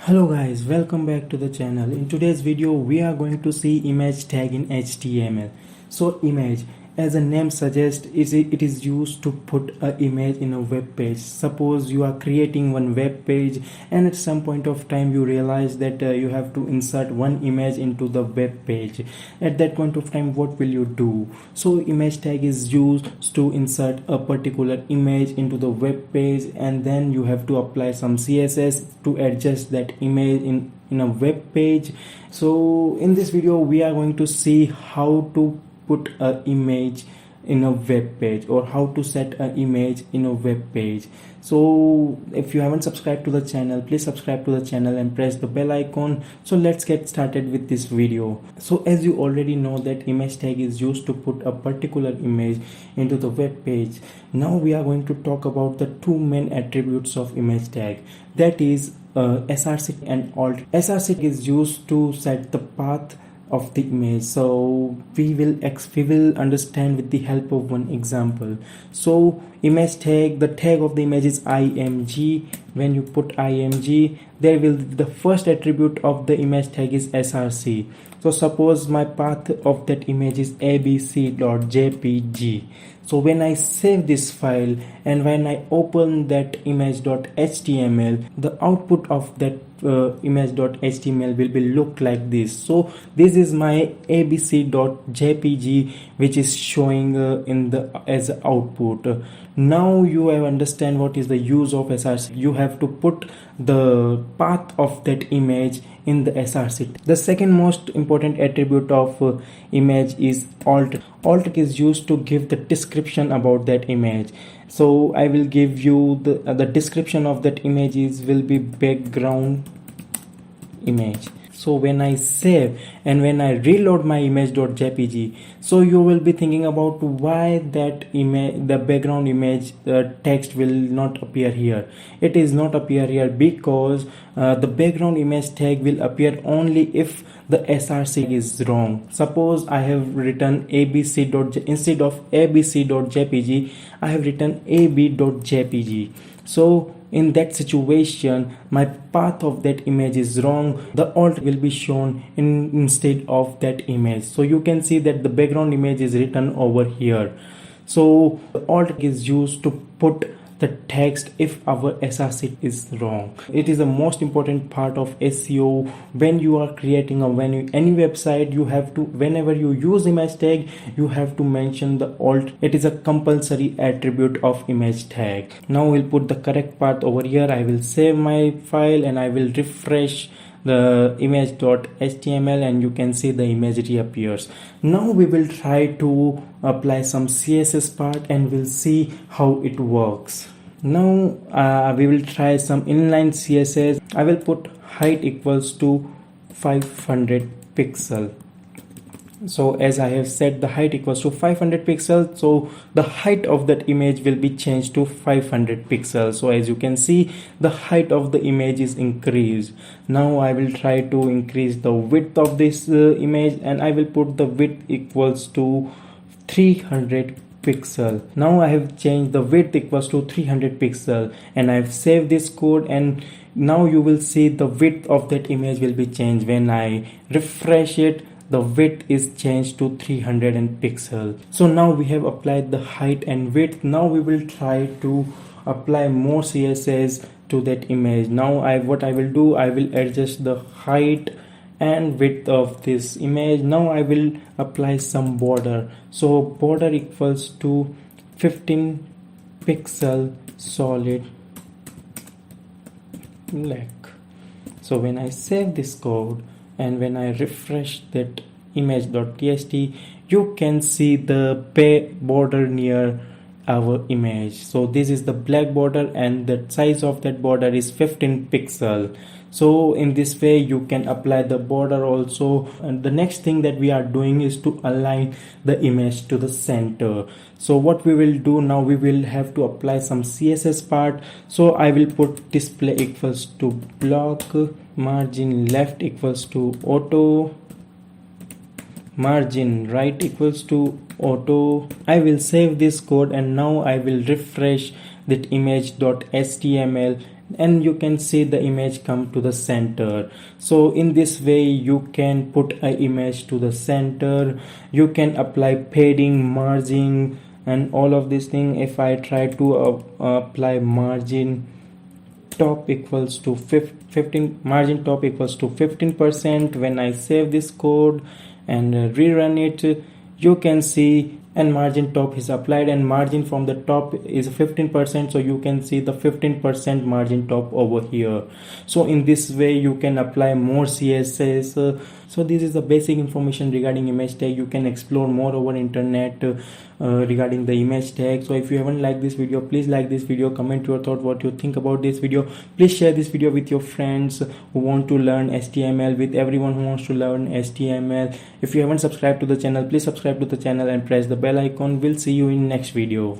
Hello guys, welcome back to the channel. In today's video we are going to see image tag in HTML. So image, as the name suggests, it is used to put an image in a web page. Suppose you are creating one web page and at some point of time you realize that you have to insert one image into the web page. At that point of time, what will you do? So image tag is used to insert a particular image into the web page, and then you have to apply some CSS to adjust that image in a web page. So in this video we are going to see how to put an image in a web page, or how to set an image in a web page. So if you haven't subscribed to the channel, please subscribe to the channel and press the bell icon. So let's get started with this video. So as you already know that image tag is used to put a particular image into the web page. Now we are going to talk about the two main attributes of image tag, that is Src and Alt. Src is used to set the path of the image. So we will understand with the help of one example. So image tag, the tag of the image is img. When you put img, there will the first attribute of the image tag is Src. So suppose my path of that image is abc.jpg. So when I save this file and when I open that image.html, the output of that image.html will be look like this. So this is my abc.jpg which is showing in the as output. Now you have understand what is the use of Src. You have to put the path of that image in the Src. The second most important attribute of image is alt. Alt is used to give the description about that image. So I will give you the description of that image will be background image. So when I save and when I reload my image.jpg, so you will be thinking about why that image, the background image text will not appear here. It is not appear here because the background image tag will appear only if the Src is wrong. Suppose I have written abc. Instead of abc.jpg, I have written ab.jpg. So in that situation, my path of that image is wrong. The alt will be shown instead of that image. So you can see that the background image is written over here. So the alt is used to put the text if our Src is wrong. It is the most important part of SEO. When you are creating any website, you have to, whenever you use image tag, you have to mention the alt. It is a compulsory attribute of image tag. Now we'll put the correct path over here. I will save my file and I will refresh the image.html and you can see the image reappears. Now we will try to apply some CSS part and we'll see how it works. Now we will try some inline CSS. I will put height equals to 500 pixel. So as I have set the height equals to 500 pixels, so the height of that image will be changed to 500 pixels. So as you can see, the height of the image is increased. Now I will try to increase the width of this image and I will put the width equals to 300 pixel. Now I have changed the width equals to 300 pixel and I have saved this code, and now you will see the width of that image will be changed. When I refresh it, the width is changed to 300 pixel. So now we have applied the height and width. Now we will try to apply more CSS to that image. Now what I will do, I will adjust the height and width of this image. Now I will apply some border. So border equals to 15 pixel solid black. So when I save this code and when I refresh that image.txt, you can see the border near our image. So this is the black border and the size of that border is 15 pixel. So in this way you can apply the border also. And the next thing that we are doing is to align the image to the center. So what we will do now, we will have to apply some CSS part. So I will put display equals to block, margin left equals to auto, margin right equals to auto. I will save this code and now I will refresh that image.html and you can see the image come to the center. So in this way you can put an image to the center. You can apply padding, margin, and all of these things. If I try to apply margin top equals to 15, margin top equals to 15%, when I save this code and rerun it, you can see, and margin top is applied, and margin from the top is 15%, so you can see the 15% margin top over here. So in this way you can apply more CSS. So this is the basic information regarding image tag. You can explore more over internet regarding the image tag. So if you haven't liked this video, please like this video, comment your thought, what you think about this video. Please share this video with your friends who want to learn HTML, with everyone who wants to learn HTML. If you haven't subscribed to the channel, please subscribe to the channel and press the bell icon. We'll see you in next video.